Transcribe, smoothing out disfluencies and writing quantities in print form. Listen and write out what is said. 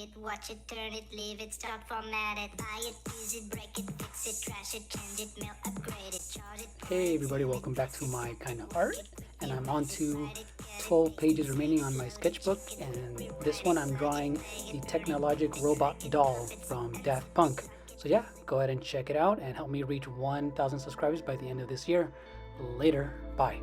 it, watch it, turn it, leave it, start, format it, buy it, use it, break it, fix it, trash it, change it, mail, upgrade it, charge it. Hey everybody, welcome back to my kind of art, and I'm on to 12 pages remaining on my sketchbook, and this one I'm drawing the Technologic robot doll from Daft Punk. So yeah, go ahead and check it out and help me reach 1,000 subscribers by the end of this year. Later, bye.